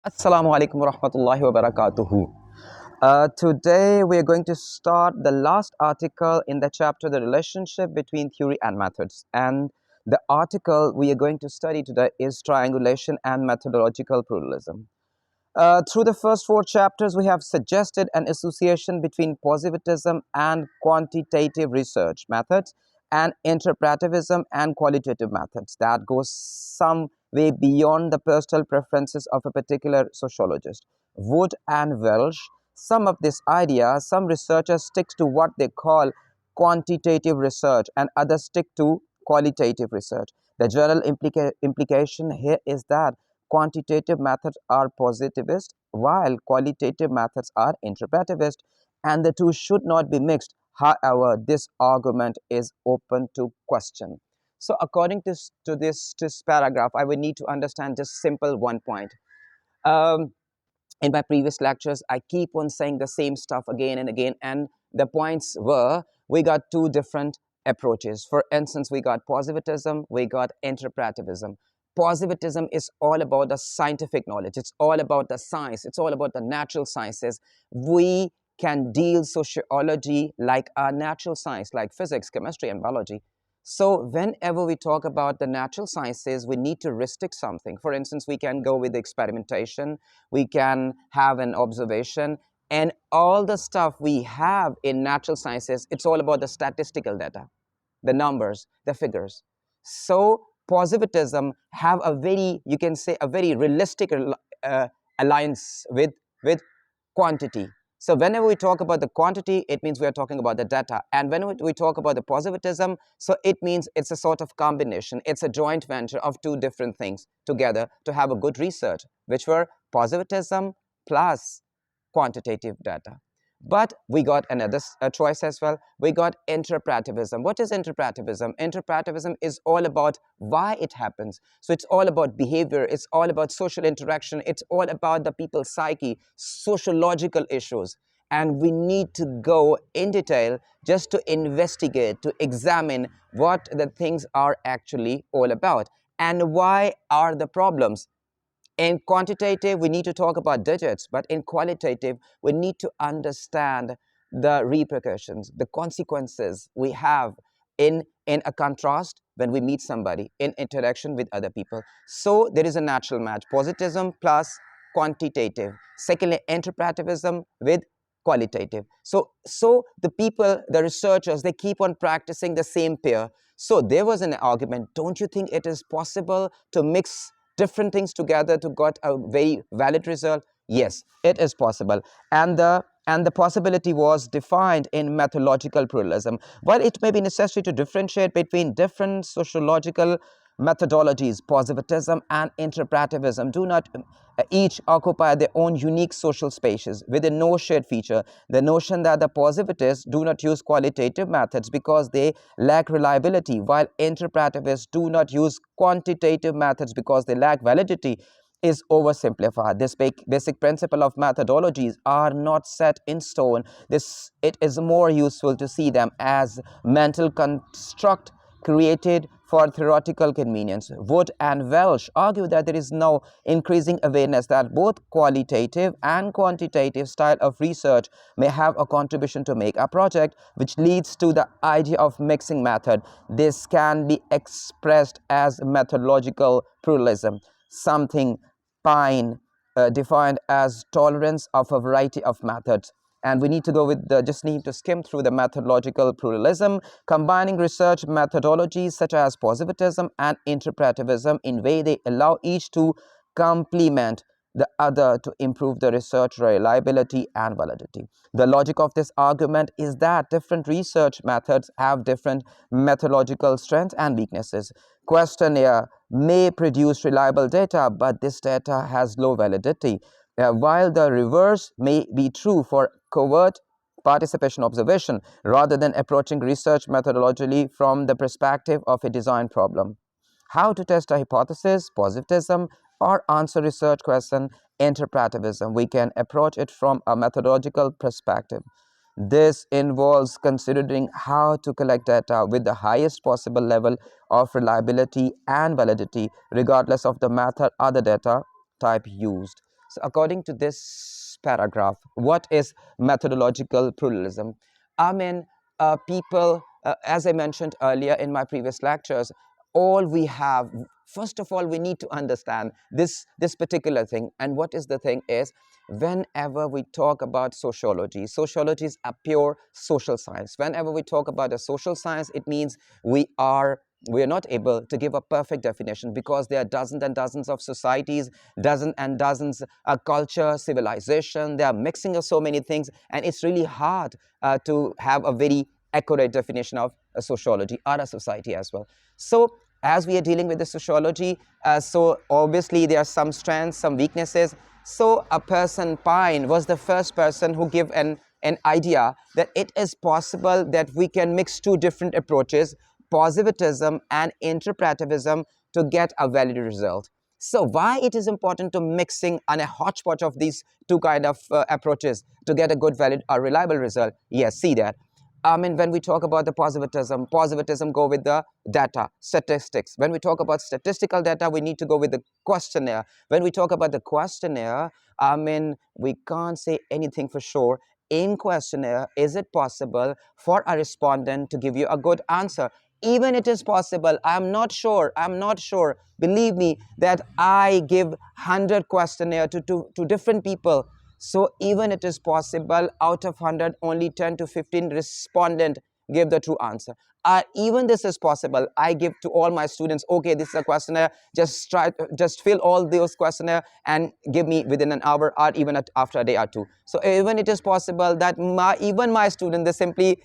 Assalamu alaikum wa rahmatullahi wa barakatuhu. Today we are going to start the last article in the chapter, the relationship between theory and methods. And the article we are going to study today is triangulation and methodological pluralism. Through the first four chapters, we have suggested an association between positivism and quantitative research methods and interpretivism and qualitative methods that goes some way beyond the personal preferences of a particular sociologist. Wood and Welsh, some of this idea, some researchers stick to what they call quantitative research and others stick to qualitative research. The general implication here is that quantitative methods are positivist while qualitative methods are interpretivist, and the two should not be mixed. However, this argument is open to question. So according to this paragraph, I would need to understand just simple one point. um, in my previous lectures, I keep on saying the same stuff again and again, and the points were we got two different approaches. For instance, we got positivism, we got interpretivism. Positivism is all about the scientific knowledge, it's all about the science, it's all about the natural sciences. We can deal sociology like a natural science, like physics, chemistry, and biology. So whenever we talk about the natural sciences, we need to restrict something. For instance, we can go with the experimentation, we can have an observation, and all the stuff we have in natural sciences, it's all about the statistical data, the numbers, the figures. So positivism have a very, you can say, a very realistic alliance with quantity. So whenever we talk about the quantity, it means we are talking about the data. And when we talk about the positivism, so it means it's a sort of combination. It's a joint venture of two different things together to have a good research, which were positivism plus quantitative data. But we got another choice as well. We got interpretivism. What is interpretivism? Interpretivism is all about why it happens. So it's all about behavior. It's all about social interaction. It's all about the people's psyche, sociological issues. And we need to go in detail just to investigate, to examine what the things are actually all about and why are the problems. In quantitative, we need to talk about digits, but in qualitative, we need to understand the repercussions, the consequences we have in a contrast when we meet somebody, in interaction with other people. So there is a natural match, positivism plus quantitative. Secondly, interpretivism with qualitative. So the people, the researchers, they keep on practicing the same pair. So there was an argument, don't you think it is possible to mix different things together to got a very valid result? Yes, it is possible. And the possibility was defined in methodological pluralism. While it may be necessary to differentiate between different sociological methodologies, positivism and interpretivism do not each occupy their own unique social spaces with a no shared feature. The notion that the positivists do not use qualitative methods because they lack reliability, while interpretivists do not use quantitative methods because they lack validity, is oversimplified. This basic principle of methodologies are not set in stone. It is more useful to see them as mental construct created for theoretical convenience. Wood and Welsh argue that there is now increasing awareness that both qualitative and quantitative style of research may have a contribution to make. A project which leads to the idea of mixing method. This can be expressed as methodological pluralism, something Pine defined as tolerance of a variety of methods. And we need to go with just need to skim through the methodological pluralism, combining research methodologies such as positivism and interpretivism in way they allow each to complement the other to improve the research reliability and validity. The logic of this argument is that different research methods have different methodological strengths and weaknesses. Questionnaire may produce reliable data, but this data has low validity, while the reverse may be true for covert participation observation, rather than approaching research methodologically from the perspective of a design problem. How to test a hypothesis, positivism, or answer research question, interpretivism. We can approach it from a methodological perspective. This involves considering how to collect data with the highest possible level of reliability and validity, regardless of the method or the data type used. So according to this paragraph, what is methodological pluralism? I mean, people, as I mentioned earlier in my previous lectures, all we have, first of all, we need to understand this particular thing. And what is the thing is, whenever we talk about sociology, sociology is a pure social science. Whenever we talk about a social science, it means we are not able to give a perfect definition, because there are dozens and dozens of societies, dozens and dozens culture, civilization. They are mixing of so many things, and it's really hard to have a very accurate definition of a sociology or a society as well. So as we are dealing with the sociology, so obviously there are some strengths, some weaknesses. So a person, Pine, was the first person who gave an idea that it is possible that we can mix two different approaches, positivism and interpretivism, to get a valid result. So why it is important to mixing on a hodgepodge of these two kind of approaches to get a good, valid or reliable result? Yes, see that. I mean, when we talk about the positivism go with the data, statistics. When we talk about statistical data, we need to go with the questionnaire. When we talk about the questionnaire, I mean, we can't say anything for sure. In questionnaire, is it possible for a respondent to give you a good answer? Even it is possible. I'm not sure. Believe me that I give 100 questionnaire to different people. So even it is possible, out of 100, only 10 to 15 respondent give the true answer. Even this is possible. I give to all my students, okay, this is a questionnaire. Just fill all those questionnaire and give me within an hour, or even after a day or two. So even it is possible that even my student, they simply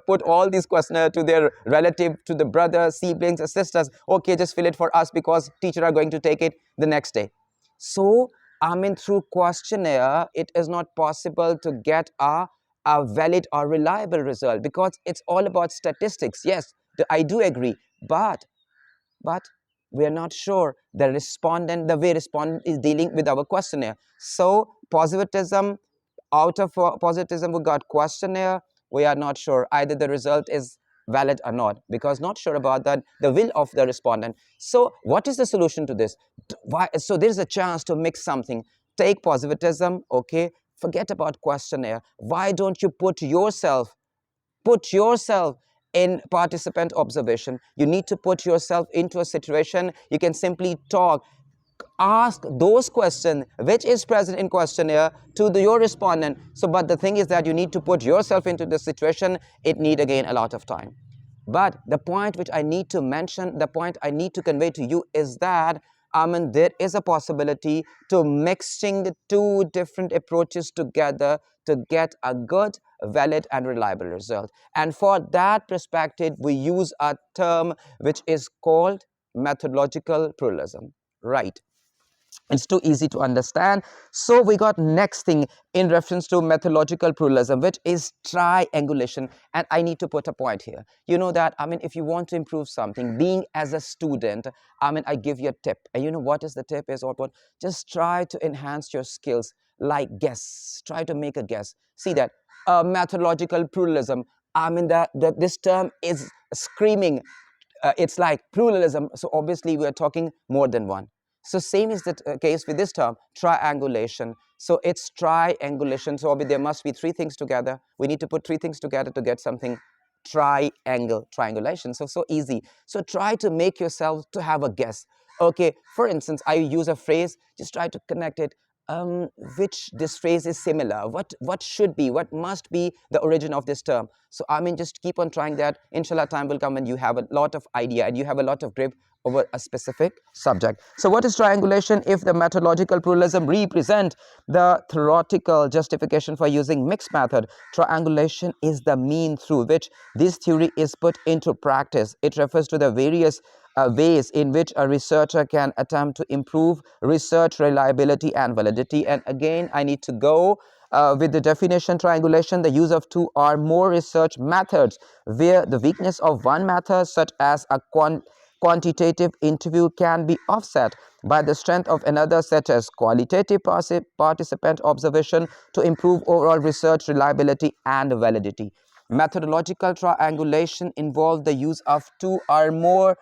put all these questionnaire to their relative, to the brothers, siblings, sisters. Okay, just fill it for us because teacher are going to take it the next day. So I mean, through questionnaire, it is not possible to get a valid or reliable result, because it's all about statistics. Yes, I do agree, but we are not sure the way respondent is dealing with our questionnaire. So positivism, out of positivism, we got questionnaire. We are not sure either the result is valid or not, because not sure about that the will of the respondent. So what is the solution to this? Why? So there is a chance to mix something. Take positivism, okay, forget about questionnaire. Why don't you put yourself in participant observation? You need to put yourself into a situation. You can simply talk, ask those questions which is present in questionnaire to your respondent. So but the thing is that you need to put yourself into the situation. It need again a lot of time. But the point which I need to mention, the point I need to convey to you is that there is a possibility to mixing the two different approaches together to get a good, valid and reliable result. And for that perspective, we use a term which is called methodological pluralism. Right. It's too easy to understand. So we got next thing in reference to methodological pluralism, which is triangulation. And I need to put a point here. You know that, if you want to improve something, being as a student, I give you a tip. And you know what is the tip is, or what? Just try to enhance your skills, like guess. Try to make a guess. See that methodological pluralism, this term is screaming, it's like pluralism. So obviously we are talking more than one. So same is the case with this term, triangulation. So it's triangulation. So obviously there must be three things together. We need to put three things together to get something triangulation. So easy. So try to make yourself to have a guess. Okay, for instance, I use a phrase, just try to connect it. Which this phrase is similar, what should be, what must be the origin of this term. So just keep on trying that. Inshallah, time will come and you have a lot of idea and you have a lot of grip over a specific subject. So what is triangulation? If the methodological pluralism represent the theoretical justification for using mixed method, triangulation is the mean through which this theory is put into practice. It refers to the various ways in which a researcher can attempt to improve research reliability and validity. And again, I need to go with the definition. Triangulation, the use of two or more research methods where the weakness of one method, such as a quantitative interview, can be offset by the strength of another, such as qualitative participant observation, to improve overall research reliability and validity. Methodological triangulation involves the use of two or more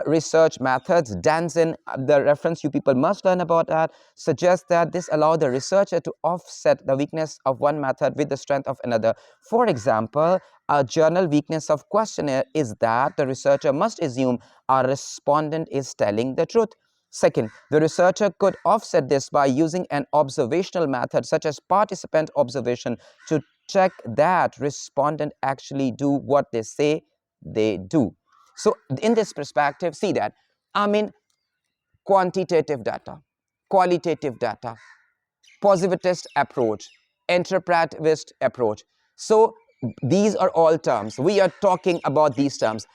research methods. Danson, the reference you people must learn about that, suggests that this allows the researcher to offset the weakness of one method with the strength of another. For example, a journal weakness of questionnaire is that the researcher must assume a respondent is telling the truth. Second, the researcher could offset this by using an observational method such as participant observation to check that respondent actually do what they say they do. So in this perspective, see that, I mean, quantitative data, qualitative data, positivist approach, interpretivist approach. So these are all terms. We are talking about these terms.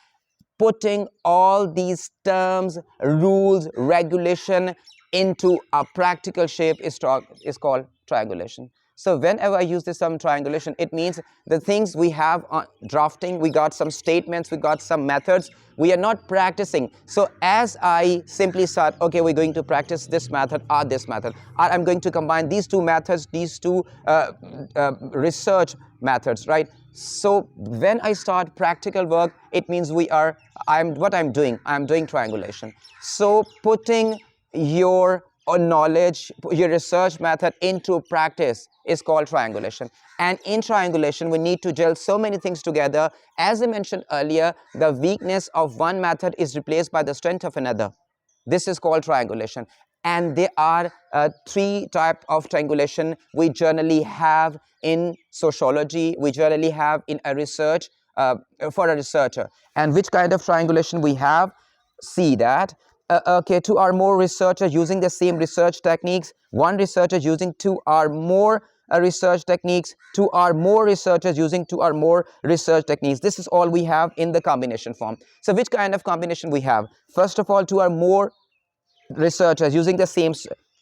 Putting all these terms, rules, regulation into a practical shape is called triangulation. So whenever I use this term triangulation, it means the things we have on drafting, we got some statements, we got some methods, we are not practicing. So as I simply start, okay, we're going to practice this method or this method, or I'm going to combine these two methods, these two research methods, right? So when I start practical work, it means I'm doing triangulation. So putting your knowledge, your research method into practice is called triangulation. And in triangulation, we need to gel so many things together. As I mentioned earlier, the weakness of one method is replaced by the strength of another. This is called triangulation. And there are three types of triangulation we generally have in sociology, we generally have in a research, for a researcher. And which kind of triangulation we have? See that, okay, two or more researchers using the same research techniques, one researcher using two or more research techniques, two or more researchers using two or more research techniques. This is all we have in the combination form. So which kind of combination we have? First of all, two or more researchers using the same,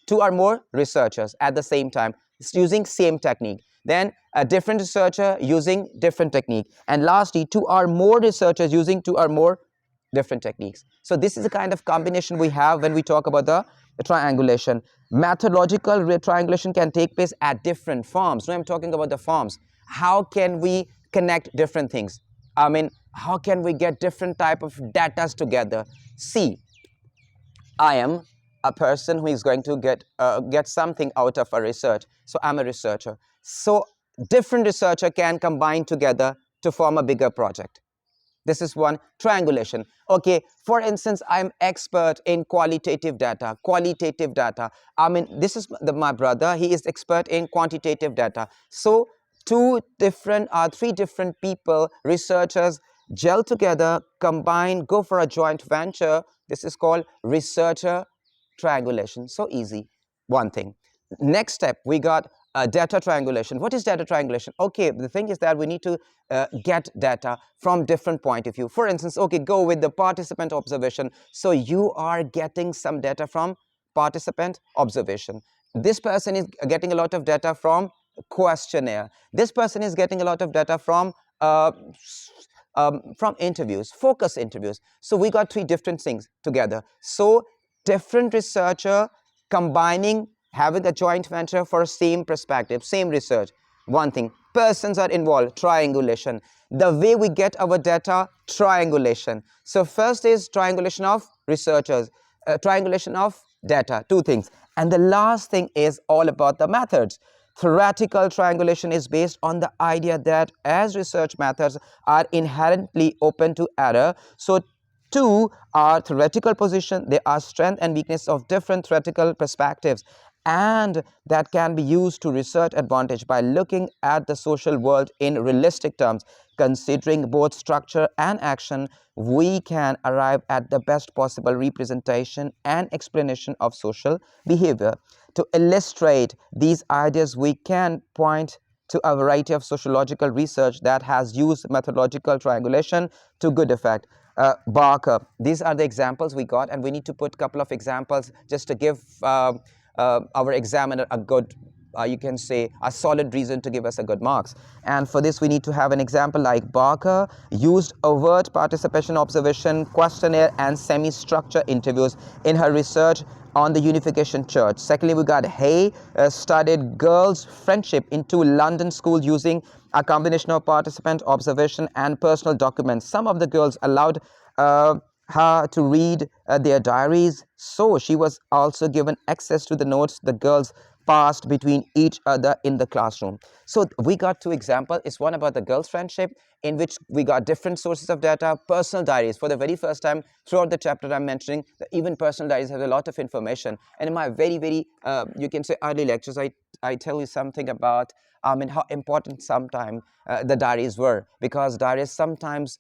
two or more researchers at the same time using same technique. Then a different researcher using different technique. And lastly, two or more researchers using two or more different techniques. So this is the kind of combination we have when we talk about the triangulation. Methodological triangulation can take place at different forms. Now I'm talking about the forms. How can we connect different things? I mean, how can we get different type of data together? See, I am a person who is going to get something out of a research. So I'm a researcher. So different researcher can combine together to form a bigger project. This is one triangulation. Okay, for instance, I'm expert in qualitative data. Qualitative data. I mean, this is my brother. He is expert in quantitative data. So three different people, researchers, gel together, combine, go for a joint venture. This is called researcher triangulation. So easy. One thing. Next step, we got data triangulation. What is data triangulation? Okay, the thing is that we need to get data from different point of view. For instance, okay, go with the participant observation. So you are getting some data from participant observation. This person is getting a lot of data from questionnaire. This person is getting a lot of data from interviews, focus interviews. So we got three different things together. So different researcher combining, having a joint venture for same perspective, same research. One thing, persons are involved, triangulation. The way we get our data, triangulation. So first is triangulation of researchers, triangulation of data, two things. And the last thing is all about the methods. Theoretical triangulation is based on the idea that as research methods are inherently open to error, so two are theoretical position, they are strength and weakness of different theoretical perspectives, and that can be used to research advantage by looking at the social world in realistic terms. Considering both structure and action, we can arrive at the best possible representation and explanation of social behavior. To illustrate these ideas, we can point to a variety of sociological research that has used methodological triangulation to good effect. Barker, these are the examples we got, and we need to put a couple of examples just to give our examiner a good, you can say, a solid reason to give us a good marks. And for this, we need to have an example like Barker used overt participation observation, questionnaire, and semi-structure interviews in her research on the Unification Church. Secondly, we got Hay studied girls' friendship in two London schools using a combination of participant observation and personal documents. Some of the girls allowed her to read their diaries, so she was also given access to the notes the girls passed between each other in the classroom. So we got two examples. It's one about the girls' friendship, in which we got different sources of data, personal diaries. For the very first time throughout the chapter, I'm mentioning that even personal diaries have a lot of information. And in my very, you can say, early lectures, I tell you something about how important sometimes the diaries were, because diaries sometimes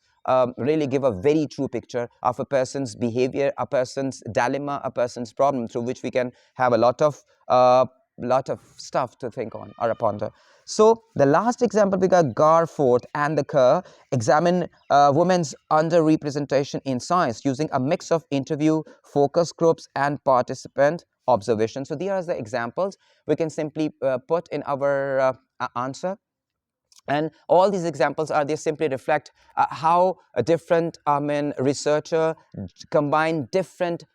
really give a very true picture of a person's behavior, a person's dilemma, a person's problem, through which we can have a lot of stuff to think on or ponder. So the last example, we got Garforth and the Kerr examine women's underrepresentation in science using a mix of interview, focus groups, and participant observation. So these are the examples we can simply put in our answer. And all these examples are, they simply reflect how a different researcher combine different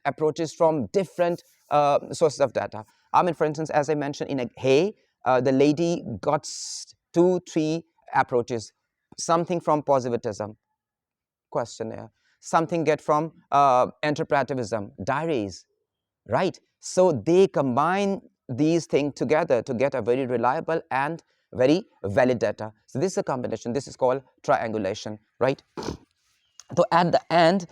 approaches from different sources of data. For instance, as I mentioned, in a Hey, the lady got 2-3 approaches, something from positivism, questionnaire, something get from interpretivism, diaries, right? So they combine these things together to get a very reliable and very valid data. So this is a combination. This is called triangulation, right? So at the end,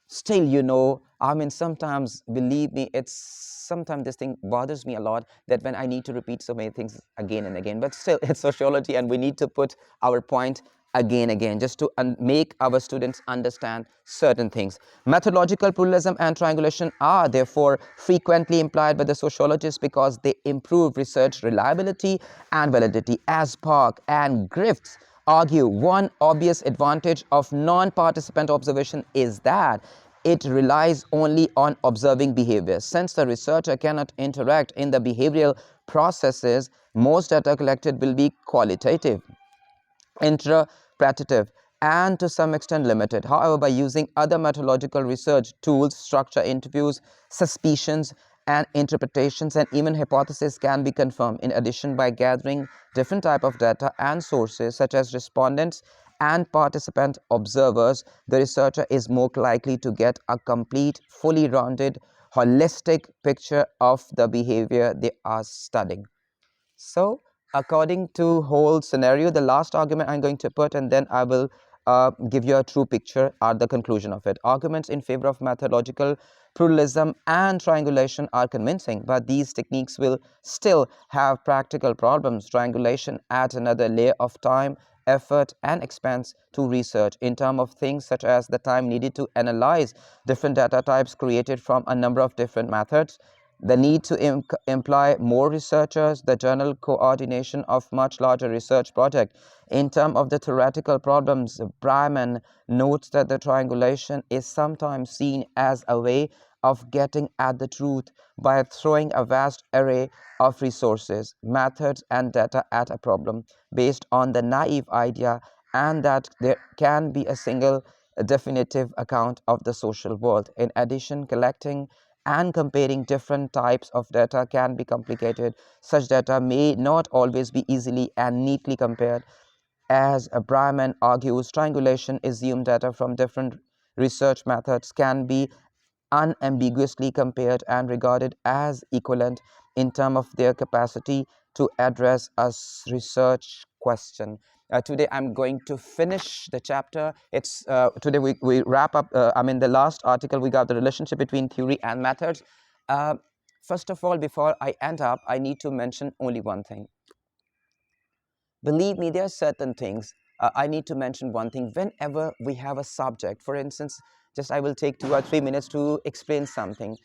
still, sometimes, believe me, sometimes this thing bothers me a lot, that when I need to repeat so many things again and again, but still, it's sociology, and we need to put our point again, just to make our students understand certain things. Methodological pluralism and triangulation are therefore frequently implied by the sociologists because they improve research reliability and validity. As Park and Griffiths argue, one obvious advantage of non-participant observation is that it relies only on observing behavior. Since the researcher cannot interact in the behavioral processes, most data collected will be qualitative, interpretative, and to some extent limited. However, by using other methodological research tools, structure interviews, suspicions, and interpretations, and even hypotheses can be confirmed. In addition, by gathering different type of data and sources such as respondents and participant observers, the researcher is more likely to get a complete, fully rounded, holistic picture of the behavior they are studying. So according to whole scenario, the last argument I'm going to put, and then I will give you a true picture at the conclusion of it. Arguments in favor of methodological pluralism and triangulation are convincing, but these techniques will still have practical problems. Triangulation adds another layer of time, effort, and expense to research in terms of things such as the time needed to analyze different data types created from a number of different methods, the need to employ more researchers, the general coordination of much larger research project. In terms of the theoretical problems, Bryman notes that the triangulation is sometimes seen as a way of getting at the truth by throwing a vast array of resources, methods, and data at a problem based on the naive idea and that there can be a single definitive account of the social world. In addition, collecting and comparing different types of data can be complicated. Such data may not always be easily and neatly compared. As Bryman argues, triangulation assumed data from different research methods can be unambiguously compared and regarded as equivalent in terms of their capacity to address a research question. Today I'm going to finish the chapter. It's today we wrap up. The last article we got the relationship between theory and methods. Uh, First of all, before I end up, I need to mention only one thing. Believe me, there are certain things. I need to mention one thing. Whenever we have a subject, for instance, just I will take 2 or 3 minutes to explain something.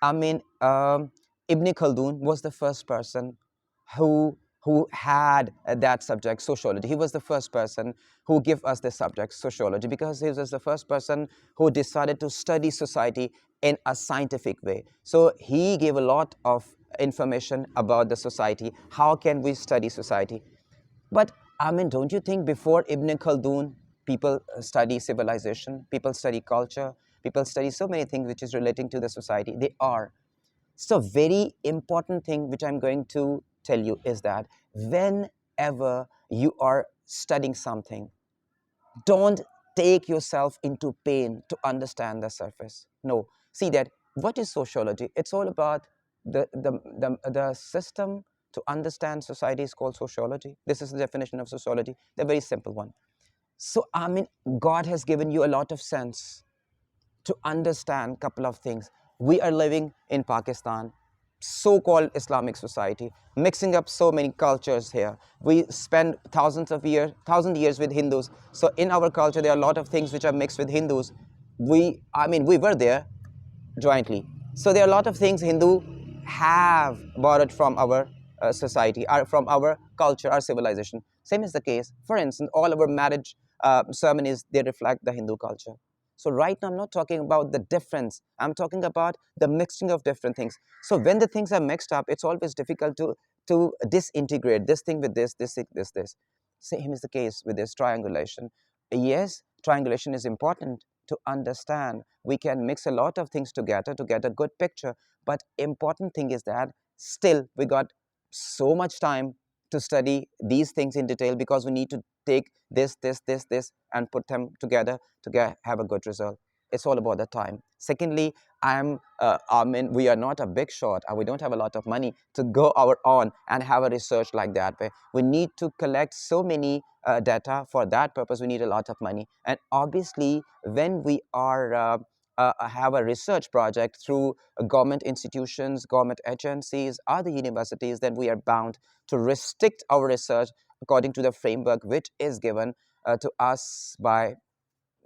I mean, Ibn Khaldun was the first person who had that subject, sociology. He was the first person who gave us the subject, sociology, because he was the first person who decided to study society in a scientific way. So he gave a lot of information about the society. How can we study society? But don't you think before Ibn Khaldun, people study civilization, people study culture, people study so many things which is relating to the society? They are. So very important thing which I'm going to tell you is that whenever you are studying something, don't take yourself into pain to understand the surface. No, see that what is sociology? It's all about the system to understand society is called sociology. This is the definition of sociology, the very simple one. So I mean, God has given you a lot of sense to understand a couple of things. We are living in Pakistan, so-called Islamic society, mixing up so many cultures here. We spend thousand years with Hindus. So in our culture, there are a lot of things which are mixed with Hindus. I mean, we were there jointly. So there are a lot of things Hindu have borrowed from our society, from our culture, our civilization. Same is the case. For instance, all our marriage ceremonies, they reflect the Hindu culture. So right now, I'm not talking about the difference. I'm talking about the mixing of different things. So when the things are mixed up, it's always difficult to disintegrate this thing with this. Same is the case with this triangulation. Yes, triangulation is important to understand. We can mix a lot of things together to get a good picture. But important thing is that still we got so much time to study these things in detail, because we need to take this, and put them together to have a good result. It's all about the time. Secondly, I mean, we are not a big shot, and we don't have a lot of money to go our own and have a research like that way. We need to collect so many data. For that purpose, we need a lot of money. And obviously, when we are have a research project through government institutions, government agencies, other universities, then we are bound to restrict our research according to the framework which is given to us by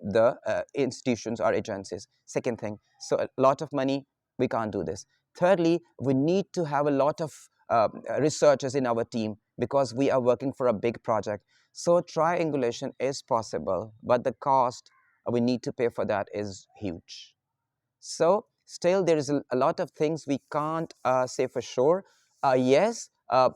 the institutions or agencies. Second thing, so a lot of money, we can't do this. Thirdly, we need to have a lot of researchers in our team, because we are working for a big project. So triangulation is possible, but the cost we need to pay for that is huge. So still there is a lot of things we can't say for sure. Yes,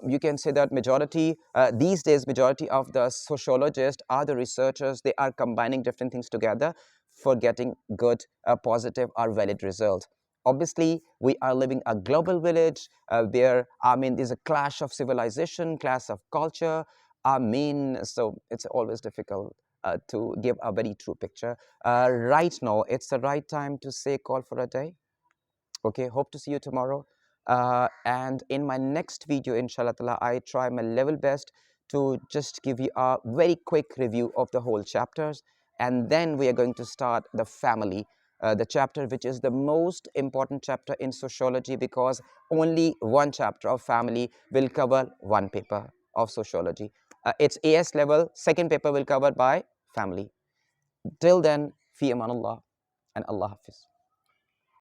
you can say that majority, these days, majority of the sociologists are the researchers. They are combining different things together for getting good, positive or valid results. Obviously, we are living a global village where, I mean, there's a clash of civilization, clash of culture. I mean, so it's always difficult to give a very true picture. Right now, it's the right time to say call for a day. Okay, hope to see you tomorrow. And in my next video, inshallah ta'ala, I try my level best to just give you a very quick review of the whole chapters. And then we are going to start the family, the chapter which is the most important chapter in sociology, because only one chapter of family will cover one paper of sociology. It's AS level, second paper will cover by family. Till then, fi amanullah and Allah Hafiz.